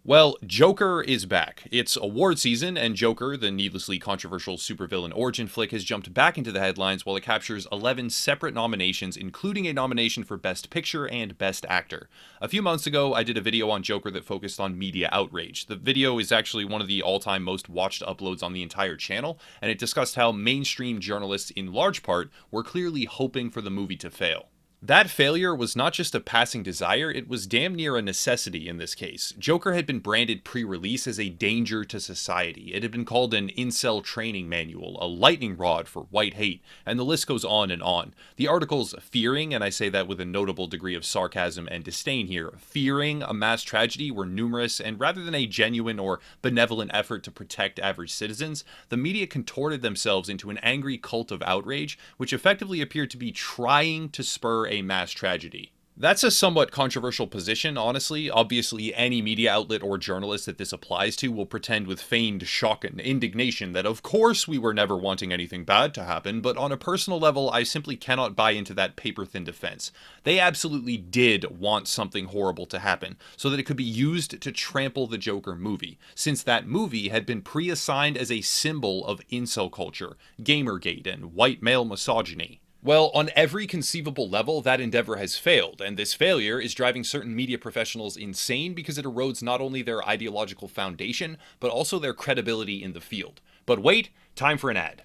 Well, Joker is back. It's award season, and Joker, the needlessly controversial supervillain origin flick, has jumped back into the headlines while it captures 11 separate nominations, including a nomination for Best Picture and Best Actor. A few months ago, I did a video on Joker that focused on media outrage. The video is actually one of the all-time most watched uploads on the entire channel, and it discussed how mainstream journalists, in large part, were clearly hoping for the movie to fail. That failure was not just a passing desire, it was damn near a necessity in this case. Joker had been branded pre-release as a danger to society. It had been called an incel training manual, a lightning rod for white hate, and the list goes on and on. The articles fearing, and I say that with a notable degree of sarcasm and disdain here, fearing a mass tragedy were numerous, and rather than a genuine or benevolent effort to protect average citizens, the media contorted themselves into an angry cult of outrage, which effectively appeared to be trying to spur a mass tragedy. That's a somewhat controversial position, honestly. Obviously, any media outlet or journalist that this applies to will pretend with feigned shock and indignation that of course we were never wanting anything bad to happen, but on a personal level, I simply cannot buy into that paper-thin defense. They absolutely did want something horrible to happen, so that it could be used to trample the Joker movie, since that movie had been pre-assigned as a symbol of incel culture, Gamergate, and white male misogyny. Well, on every conceivable level, that endeavor has failed, and this failure is driving certain media professionals insane because it erodes not only their ideological foundation, but also their credibility in the field. But wait, time for an ad.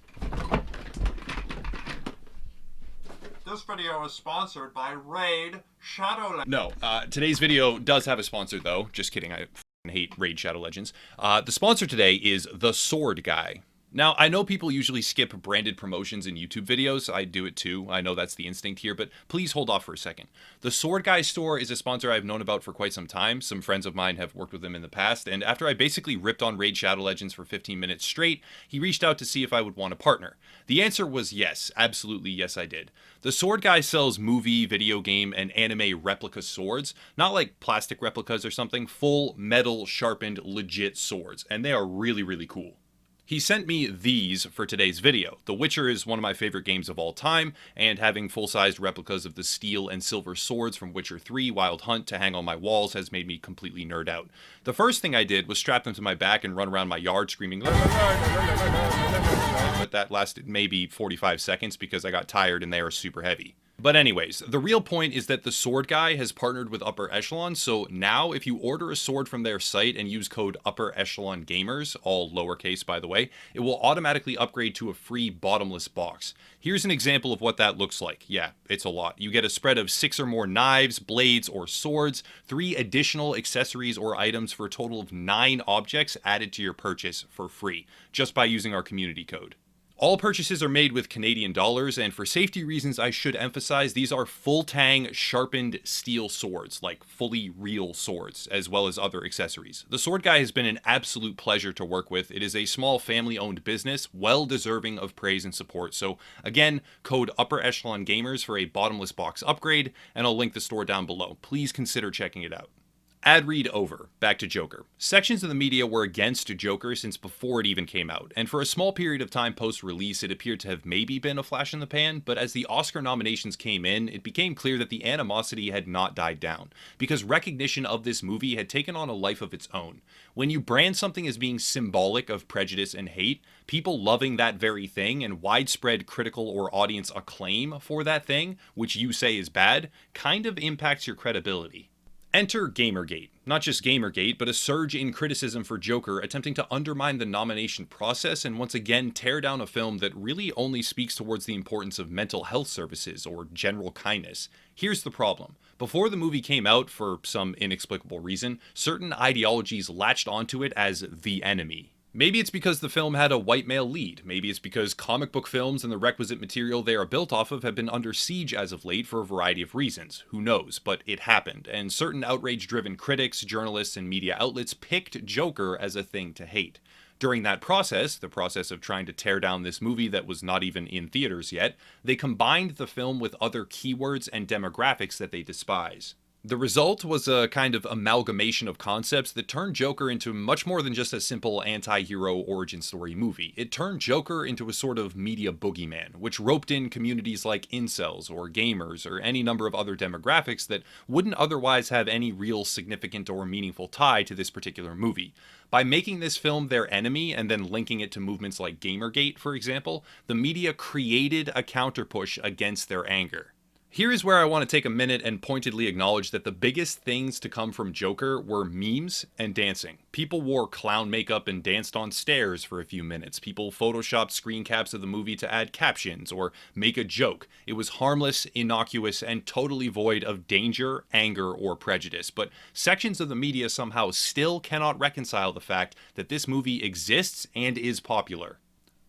This video is sponsored by Raid Shadow. No, today's video does have a sponsor though. Just kidding, I hate Raid Shadow Legends. The sponsor today is The Sword Guy. Now, I know people usually skip branded promotions in YouTube videos. I do it too. I know that's the instinct here, but please hold off for a second. The Sword Guy store is a sponsor I've known about for quite some time. Some friends of mine have worked with him in the past, and after I basically ripped on Raid Shadow Legends for 15 minutes straight, he reached out to see if I would want to partner. The answer was yes, absolutely yes I did. The Sword Guy sells movie, video game, and anime replica swords, not like plastic replicas or something, full metal sharpened legit swords, and they are really, really cool. He sent me these for today's video. The Witcher is one of my favorite games of all time, and having full-sized replicas of the steel and silver swords from Witcher 3 Wild Hunt to hang on my walls has made me completely nerd out. The first thing I did was strap them to my back and run around my yard screaming, but that lasted maybe 45 seconds because I got tired and they are super heavy. But anyways, the real point is that the Sword Guy has partnered with Upper Echelon, so now if you order a sword from their site and use code Upper Echelon Gamers, all lowercase by the way, it will automatically upgrade to a free bottomless box. Here's an example of what that looks like. Yeah, it's a lot. You get a spread of 6 or more knives, blades, or swords, 3 additional accessories or items for a total of 9 objects added to your purchase for free, just by using our community code. All purchases are made with Canadian dollars, and for safety reasons I should emphasize these are full-tang sharpened steel swords, like fully real swords, as well as other accessories. The Sword Guy has been an absolute pleasure to work with. It is a small family-owned business, well deserving of praise and support. So again, code Upper Echelon Gamers for a bottomless box upgrade, and I'll link the store down below. Please consider checking it out. Ad read over. Back to Joker. Sections of the media were against Joker since before it even came out, and for a small period of time post-release it appeared to have maybe been a flash in the pan, but as the Oscar nominations came in, it became clear that the animosity had not died down, because recognition of this movie had taken on a life of its own. When you brand something as being symbolic of prejudice and hate, people loving that very thing and widespread critical or audience acclaim for that thing, which you say is bad, kind of impacts your credibility. Enter Gamergate. Not just Gamergate, but a surge in criticism for Joker attempting to undermine the nomination process and once again tear down a film that really only speaks towards the importance of mental health services or general kindness. Here's the problem. Before the movie came out, for some inexplicable reason, certain ideologies latched onto it as the enemy. Maybe it's because the film had a white male lead. Maybe it's because comic book films and the requisite material they are built off of have been under siege as of late for a variety of reasons. Who knows? But it happened, and certain outrage-driven critics, journalists, and media outlets picked Joker as a thing to hate. During that process, the process of trying to tear down this movie that was not even in theaters yet, they combined the film with other keywords and demographics that they despise. The result was a kind of amalgamation of concepts that turned Joker into much more than just a simple anti-hero origin story movie. It turned Joker into a sort of media boogeyman, which roped in communities like incels or gamers or any number of other demographics that wouldn't otherwise have any real significant or meaningful tie to this particular movie. By making this film their enemy and then linking it to movements like Gamergate, for example, the media created a counterpush against their anger. Here is where I want to take a minute and pointedly acknowledge that the biggest things to come from Joker were memes and dancing. People wore clown makeup and danced on stairs for a few minutes. People photoshopped screen caps of the movie to add captions or make a joke. It was harmless, innocuous, and totally void of danger, anger, or prejudice. But sections of the media somehow still cannot reconcile the fact that this movie exists and is popular.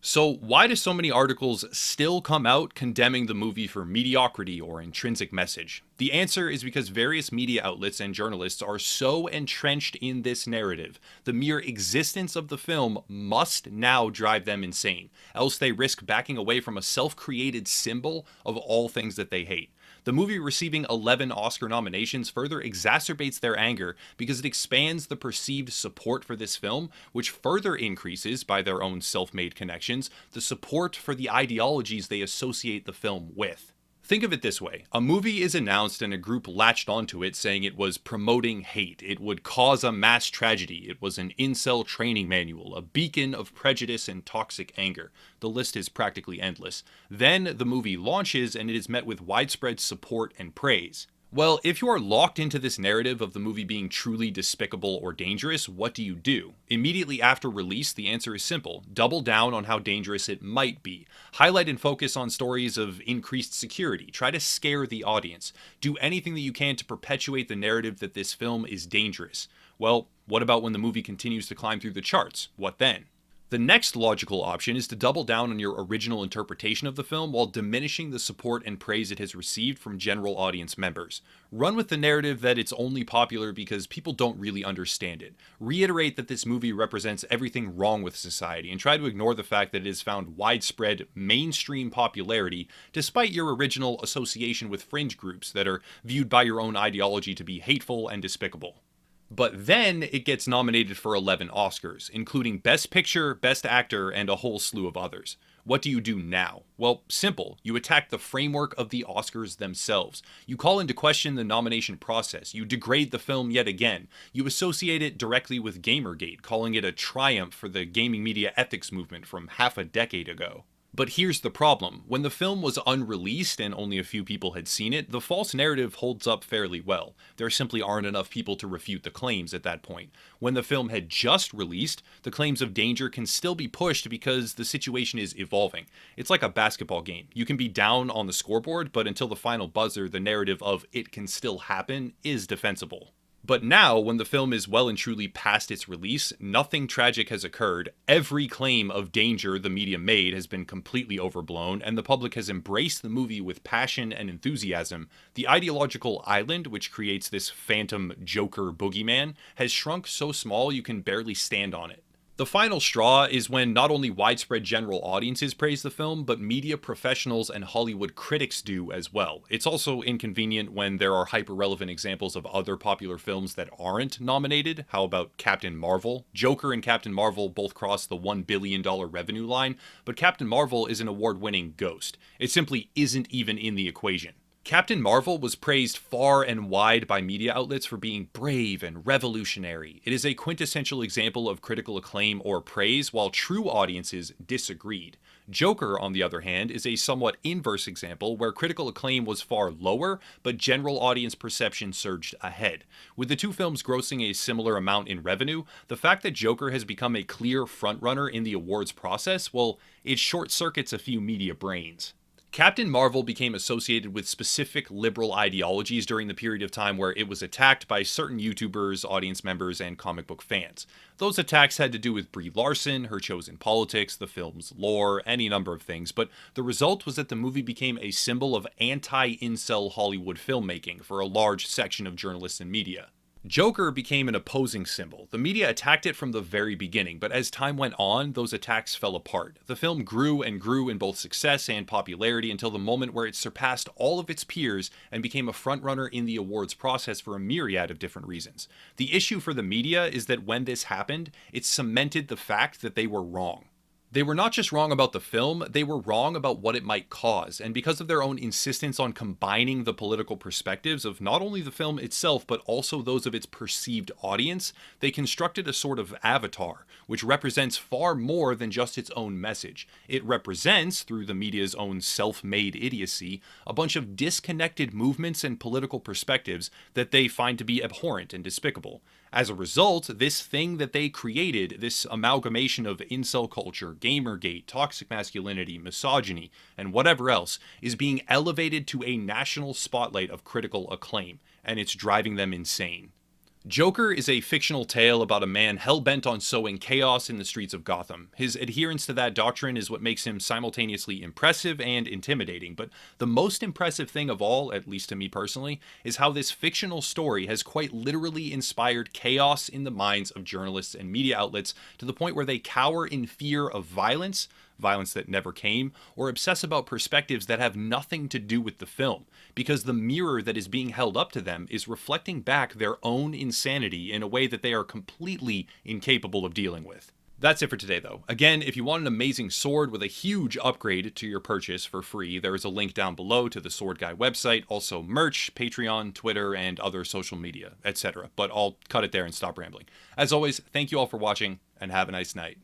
So, why do so many articles still come out condemning the movie for mediocrity or intrinsic message? The answer is because various media outlets and journalists are so entrenched in this narrative. The mere existence of the film must now drive them insane, else they risk backing away from a self-created symbol of all things that they hate. The movie receiving 11 Oscar nominations further exacerbates their anger because it expands the perceived support for this film, which further increases, by their own self-made connections, the support for the ideologies they associate the film with. Think of it this way. A movie is announced and a group latched onto it saying it was promoting hate, it would cause a mass tragedy, it was an incel training manual, a beacon of prejudice and toxic anger. The list is practically endless. Then the movie launches and it is met with widespread support and praise. Well, if you are locked into this narrative of the movie being truly despicable or dangerous, what do? Immediately after release, the answer is simple. Double down on how dangerous it might be. Highlight and focus on stories of increased security. Try to scare the audience. Do anything that you can to perpetuate the narrative that this film is dangerous. Well, what about when the movie continues to climb through the charts? What then? The next logical option is to double down on your original interpretation of the film while diminishing the support and praise it has received from general audience members. Run with the narrative that it's only popular because people don't really understand it. Reiterate that this movie represents everything wrong with society and try to ignore the fact that it has found widespread mainstream popularity despite your original association with fringe groups that are viewed by your own ideology to be hateful and despicable. But then it gets nominated for 11 Oscars, including Best Picture, Best Actor, and a whole slew of others. What do you do now? Well, simple. You attack the framework of the Oscars themselves. You call into question the nomination process. You degrade the film yet again. You associate it directly with Gamergate, calling it a triumph for the gaming media ethics movement from half a decade ago. But here's the problem. When the film was unreleased and only a few people had seen it, the false narrative holds up fairly well. There simply aren't enough people to refute the claims at that point. When the film had just released, the claims of danger can still be pushed because the situation is evolving. It's like a basketball game. You can be down on the scoreboard, but until the final buzzer, the narrative of "it can still happen" is defensible. But now, when the film is well and truly past its release, nothing tragic has occurred, every claim of danger the media made has been completely overblown, and the public has embraced the movie with passion and enthusiasm, the ideological island, which creates this phantom Joker boogeyman, has shrunk so small you can barely stand on it. The final straw is when not only widespread general audiences praise the film, but media professionals and Hollywood critics do as well. It's also inconvenient when there are hyper-relevant examples of other popular films that aren't nominated. How about Captain Marvel? Joker and Captain Marvel both crossed the $1 billion revenue line, but Captain Marvel is an award-winning ghost. It simply isn't even in the equation. Captain Marvel was praised far and wide by media outlets for being brave and revolutionary. It is a quintessential example of critical acclaim or praise, while true audiences disagreed. Joker, on the other hand, is a somewhat inverse example where critical acclaim was far lower, but general audience perception surged ahead. With the two films grossing a similar amount in revenue, the fact that Joker has become a clear frontrunner in the awards process, well, it short-circuits a few media brains. Captain Marvel became associated with specific liberal ideologies during the period of time where it was attacked by certain YouTubers, audience members, and comic book fans. Those attacks had to do with Brie Larson, her chosen politics, the film's lore, any number of things, but the result was that the movie became a symbol of anti-incel Hollywood filmmaking for a large section of journalists and media. Joker became an opposing symbol. The media attacked it from the very beginning, but as time went on, those attacks fell apart. The film grew and grew in both success and popularity until the moment where it surpassed all of its peers and became a frontrunner in the awards process for a myriad of different reasons. The issue for the media is that when this happened, it cemented the fact that they were wrong. They were not just wrong about the film, they were wrong about what it might cause, and because of their own insistence on combining the political perspectives of not only the film itself, but also those of its perceived audience, they constructed a sort of avatar, which represents far more than just its own message. It represents, through the media's own self-made idiocy, a bunch of disconnected movements and political perspectives that they find to be abhorrent and despicable. As a result, this thing that they created, this amalgamation of incel culture, gamergate, toxic masculinity, misogyny, and whatever else, is being elevated to a national spotlight of critical acclaim, and it's driving them insane. Joker is a fictional tale about a man hell-bent on sowing chaos in the streets of Gotham. His adherence to that doctrine is what makes him simultaneously impressive and intimidating, but the most impressive thing of all, at least to me personally, is how this fictional story has quite literally inspired chaos in the minds of journalists and media outlets to the point where they cower in fear of violence that never came, or obsess about perspectives that have nothing to do with the film, because the mirror that is being held up to them is reflecting back their own insanity in a way that they are completely incapable of dealing with. That's it for today, though. Again, if you want an amazing sword with a huge upgrade to your purchase for free, there is a link down below to the Sword Guy website, also merch, Patreon, Twitter, and other social media, etc. But I'll cut it there and stop rambling. As always, thank you all for watching, and have a nice night.